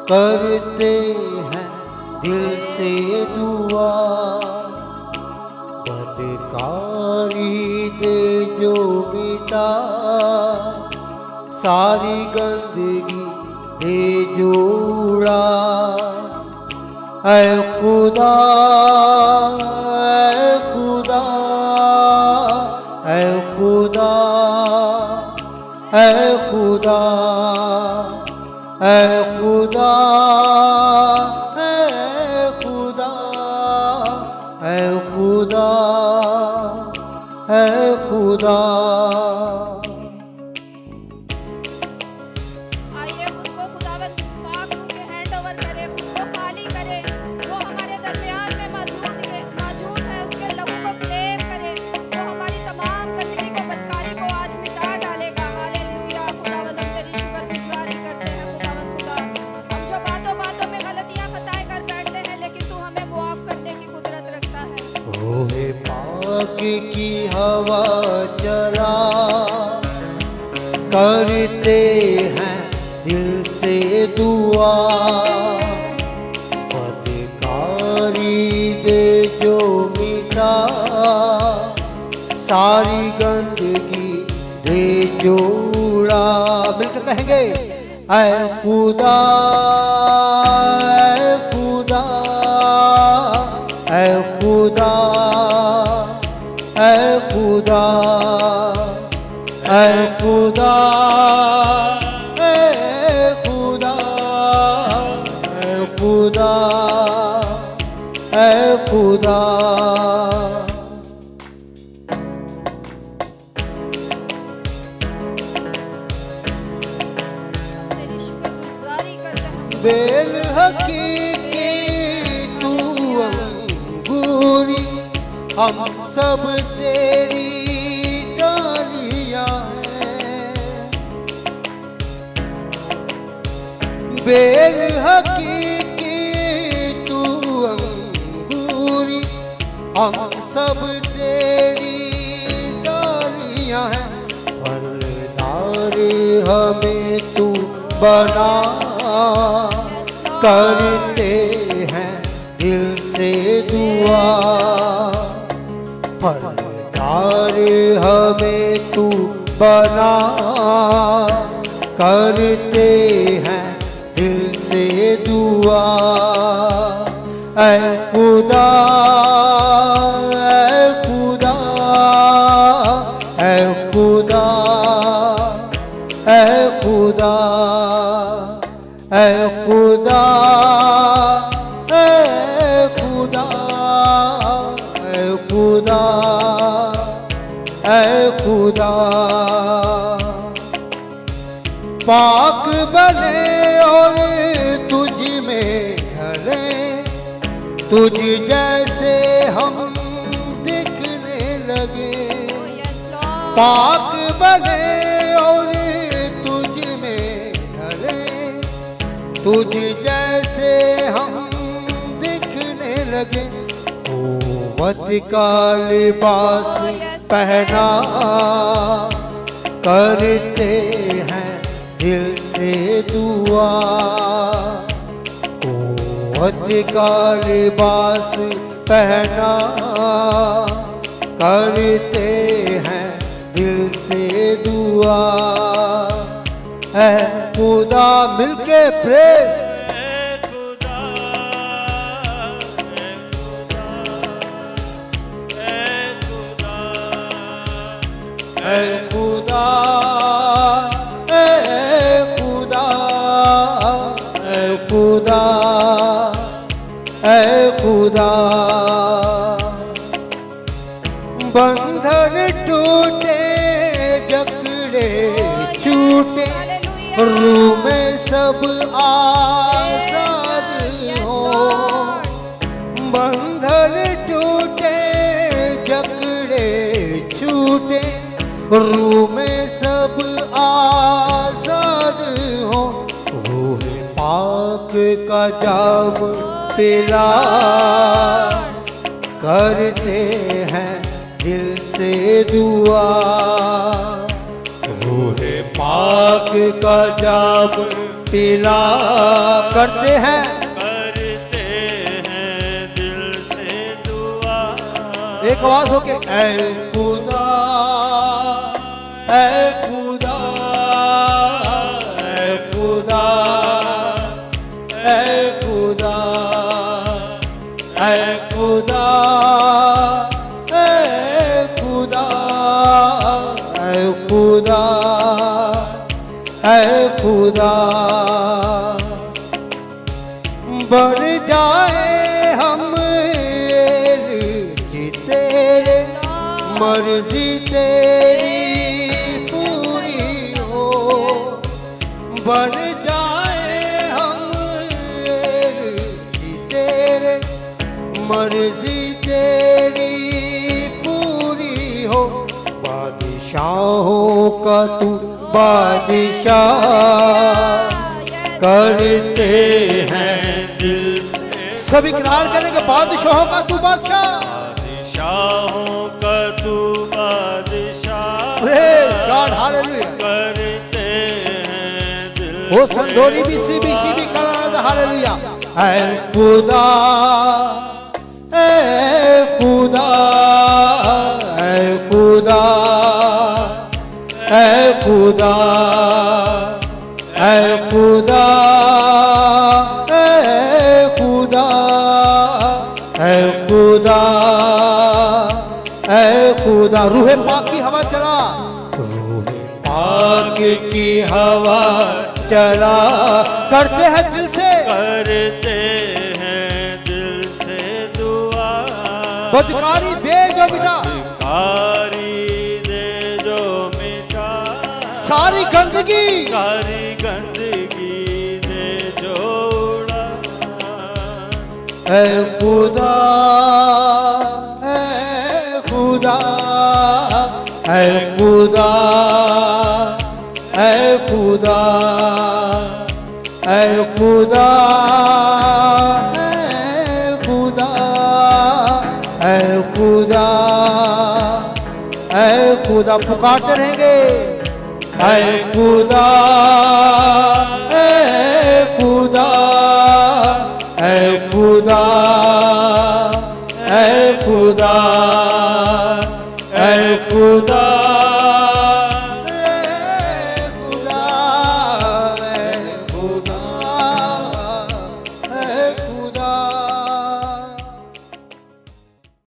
करते हैं दिल से दुआ। बदकारी दे जो मिटा, सारी गंदगी दे जो उड़ा। ऐ खुदा ऐ खुदा ऐ खुदा ऐ खुदा ऐ खुदा ऐ खुदा ऐ खुदा ऐ खुदा। आइए खुद को खुदावंद पाक रूह के हैंड ओवर करें, खुद को खाली करें। वो हमारे दरमियान में मौजूद है, उसके लहू को क्लेम करें। वो हमारी तमाम गंदगी को, बदकारी को आज मिटा डालेगा। हालेलुया। खुदावंद हम तेरी शुक्रगुजारी करते हैं। खुदावंद खुदा, हम जो बातों बातों में गलतियां खताएं कर बैठते हैं, लेकिन तू हमें मुआफ करने की कुदरत रखता है। रोहे पाक की हवा चला, करते हैं दिल से दुआ। बदकारी दे जो मिटा, सारी गंदगी दे जो उड़ा। मिलकर कहेंगे ऐ खुदा ऐ खुदा ऐ खुदा ऐ खुदा ऐ खुदा ऐ खुदा ऐ खुदा ऐ खुदा। तेरी शुक्रगुजारी करते हैं। बेल हकीकी तू अंगूरी, हम सब तेरी डालियां हैं। बेल हकीकी तू अंगूरी, हम सब तेरी डालियां हैं। फलदार हमें तू बना, करते हैं दिल से दुआ। फलदार हमें तू बना, करते हैं दिल से दुआ। ऐ खुदा ऐ खुदा ऐ खुदा ऐ खुदा ऐ खुदा ऐ खुदा ऐ खुदा ऐ खुदा। पाक बने और तुझ में ढले, तुझ जैसे हम दिखने लगे। Yes Lord. पाक बने और तुझ में ढले, तुझ जैसे हम दिखने लगे। कुव्वत का लिबास पहना, करते हैं दिल से दुआ। कुव्वत का लिबास पहना, करते हैं दिल से दुआ। ऐ खुदा मिलके प्रेस। ऐ खुदा ऐ खुदा ऐ खुदा ऐ खुदा। बंधन टूटे जकड़े छूटे, रूह में सब आजाद हो। बंधन टूटे जकड़े छूटे, रूह में सब आजाद हो। रूह पाक का जाम पिला, करते हैं दिल से दुआ। रूह पाक का जाम पिला करते हैं दिल से दुआ। एक आवाज होके ऐ खुदा ऐ खुदा ऐ खुदा ऐ खुदा ऐ खुदा ऐ खुदा ऐ खुदा ऐ खुदा बढ़ जाए हम तेरे मर्जी तेरी पूरी हो बढ़ जाए हम तेरे मर्जी तेरी पूरी हो बादशाहों का तू बादशाह करते हैं दिल से सब इकरार करेंगे बादशाहों का तू बादशाह बादशाहों का तू बादशाह हालेलुया करते हैं दिल वो संदोरी भी सी भी करा हालेलुया ऐ खुदा ऐ खुदा ऐ खुदा ऐ खुदा ऐ खुदा ऐ खुदा ऐ खुदा ऐ खुदा रूहे पाक की हवा चला रूहे पाक की हवा चला करते हैं दिल से दुआ। बदकारी दे जो मिटा कारी दे जो मिटा सारी गंदगी दे जो उड़ा। ऐ खुदा ऐ खुदा ऐ खुदा ऐ खुदा ऐ खुदा ऐ खुदा ऐ खुदा पुकारते रहेंगे ऐ खुदा